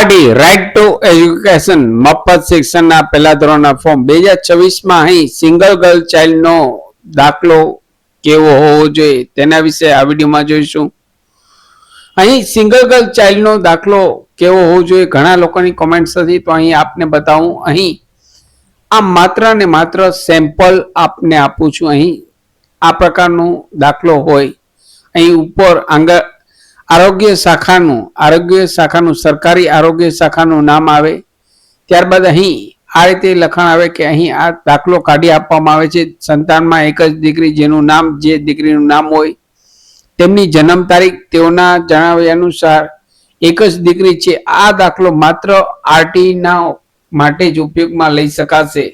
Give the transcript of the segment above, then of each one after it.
RD right to education મફત શિક્ષણના પહેલા ધોરણના ફોર્મ 2026 માં અહીં સિંગલ ગર્લ ચાઇલ્ડનો દાખલો કેવો હોવો જોઈએ તેના વિશે આ વિડીયોમાં જોઈશું. અહીં સિંગલ ગર્લ ચાઇલ્ડનો દાખલો કેવો હોવો જોઈએ ઘણા લોકોની કોમેન્ટ્સ હતી, તો અહીં આપને બતાવું. અહીં આ માત્ર ને માત્ર સેમ્પલ આપને આપું છું. અહીં આ પ્રકારનો દાખલો હોય. અહીં ઉપર આરોગ્ય શાખાનું સરકારી આરોગ્ય શાખાનું નામ આવે. ત્યારબાદ અહીં આ રીતે લખાણ આવે કે અહીં આ દાખલો કાઢી આપવામાં આવે છે. સંતાનમાં એક જ દીકરી, જેનું નામ જે દીકરીનું નામ હોય તેમની જન્મ તારીખ, તેઓના જણાવ્યા અનુસાર એક જ દીકરી છે. આ દાખલો માત્ર આરટી ના માટે જ ઉપયોગમાં લઈ શકાશે.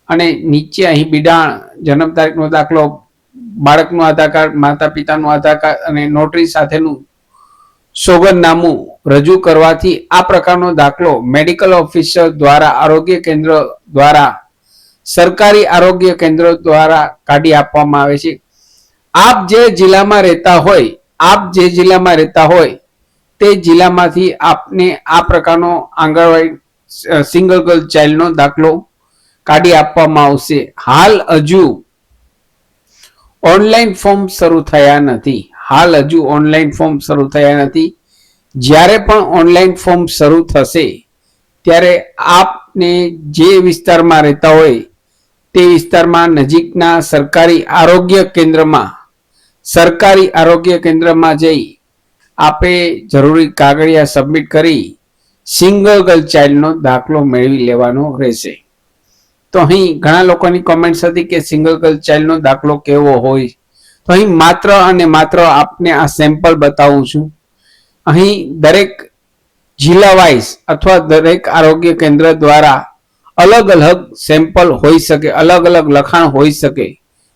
અને નીચે અહીં બિડાણ, જન્મ તારીખનો દાખલો, બાળકનું આધાર કાર્ડ, માતા પિતાનું આધાર કાર્ડ અને નોટરી સાથેનું સોગંદનામું રજૂ કરવાથી આ પ્રકારનો દાખલો મેડિકલ ઓફિસર દ્વારા આરોગ્ય કેન્દ્ર દ્વારા સરકારી આરોગ્ય કેન્દ્ર દ્વારા કાઢી આપવામાં આવે છે. આપ જે જિલ્લામાં રહેતા હોય તે જિલ્લામાંથી આપને આ પ્રકારનો આંગણવાડી સિંગલ ગર્લ ચાઇલ્ડનો દાખલો કાઢી આપવામાં આવશે. હાલ હજુ ઓનલાઈન ફોર્મ શરૂ થયા નથી. જ્યારે પણ ઓનલાઈન ફોર્મ શરૂ થશે ત્યારે આપને જે વિસ્તારમાં રહેતા હોય તે વિસ્તારમાં નજીકના સરકારી આરોગ્ય કેન્દ્રમાં જઈ આપે જરૂરી કાગળિયા સબમિટ કરી સિંગલ ગર્લ ચાઇલ્ડનો દાખલો મેળવી લેવાનો રહેશે. તો અહીં ઘણા લોકોની કોમેન્ટ્સ હતી કે સિંગલ ગર્લ ચાઇલ્ડનો દાખલો કેવો હોય. તો અહીં માત્ર અને માત્ર આપને આ સેમ્પલ બતાવું છું. અહીં દરેક જિલ્લા વાઇઝ અથવા દરેક આરોગ્ય કેન્દ્ર દ્વારા અલગ અલગ સેમ્પલ હોઈ શકે, અલગ અલગ લખાણ હોઈ શકે.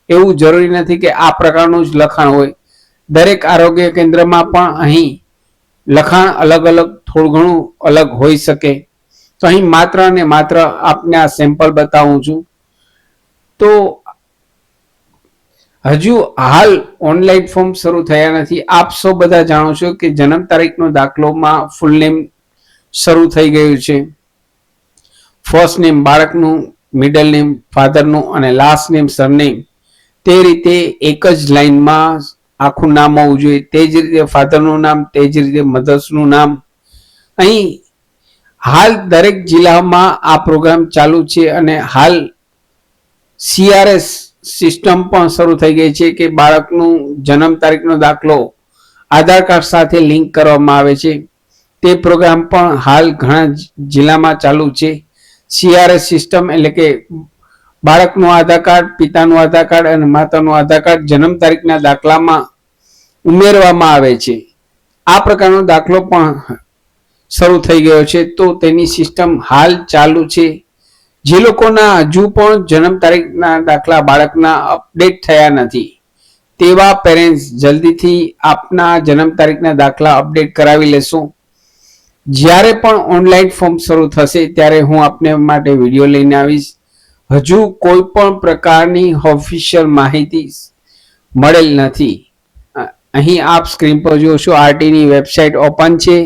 એવું જરૂરી નથી કે આ પ્રકારનું જ લખાણ હોય. દરેક આરોગ્ય કેન્દ્રમાં પણ અહીં લખાણ અલગ અલગ, થોડું ઘણું અલગ હોઈ શકે. તો અહીં માત્ર ને માત્ર આપને આ સેમ્પલ બતાવું છું. તો હજુ હાલ ઓનલાઈન ફોર્મ શરૂ થયા નથી. આપ સૌ બધા જાણો છો કે જન્મ તારીખનો દાખલોમાં ફૂલ નેમ શરૂ થઈ ગયું છે. ફર્સ્ટ નેમ બાળકનું, મિડલ નેમ ફાધરનું અને લાસ્ટ નેમ સરનેમ. તે રીતે એક જ લાઈનમાં આખું નામ હોવું જોઈએ. તે જ રીતે ફાધરનું નામ, તે જ રીતે મધર્સનું નામ. અહીં હાલ દરેક જિલ્લામાં આ પ્રોગ્રામ ચાલુ છે અને હાલ CRS સિસ્ટમ પણ શરૂ થઈ ગઈ છે કે બાળકનું જન્મ તારીખનો દાખલો આધાર કાર્ડ સાથે લિંક કરવામાં આવે છે. તે પ્રોગ્રામ પણ હાલ ઘણા જિલ્લામાં ચાલુ છે. CRS સિસ્ટમ એટલે કે બાળકનું આધાર કાર્ડ, પિતાનું આધાર કાર્ડ અને માતાનું આધાર કાર્ડ જન્મ તારીખના દાખલામાં ઉમેરવામાં આવે છે. આ પ્રકારનો દાખલો પણ શરૂ થઈ ગયો છે. તો તેની સિસ્ટમ હાલ ચાલુ છે. જે લોકોના હજુ પણ જન્મ તારીખના દાખલા બાળકના અપડેટ થયા નથી તેવા પેરેન્ટ્સ જલ્દીથી આપના જન્મ તારીખના દાખલા અપડેટ કરાવી લેશો. જ્યારે પણ ઓનલાઈન ફોર્મ શરૂ થશે ત્યારે હું આપને માટે વિડીયો લઈને આવીશ. હજુ કોઈ પણ પ્રકારની ઓફિશિયલ માહિતી મળેલ નથી. અહીં આપ સ્ક્રીન પર જોશો આરટીની વેબસાઇટ ઓપન છે.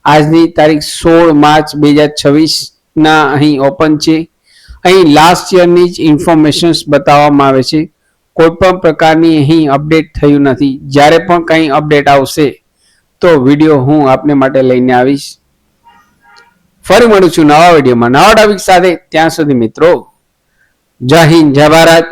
આજની તારીખ 16 માર્ચ 2026 ના અહીં ઓપન છે. અહીં લાસ્ટ યરની જ ઇન્ફોર્મેશન્સ બતાવવામાં આવે છે. કોઈ પણ પ્રકારની અહીં અપડેટ થયું નથી. જ્યારે પણ કંઈ અપડેટ આવશે તો વિડીયો હું આપને માટે લઈને આવીશ. ફરી મળું છું નવા વિડીયોમાં નવા ટોપિક સાથે. ત્યાં સુધી મિત્રો જય હિન્દ, જય ભારત.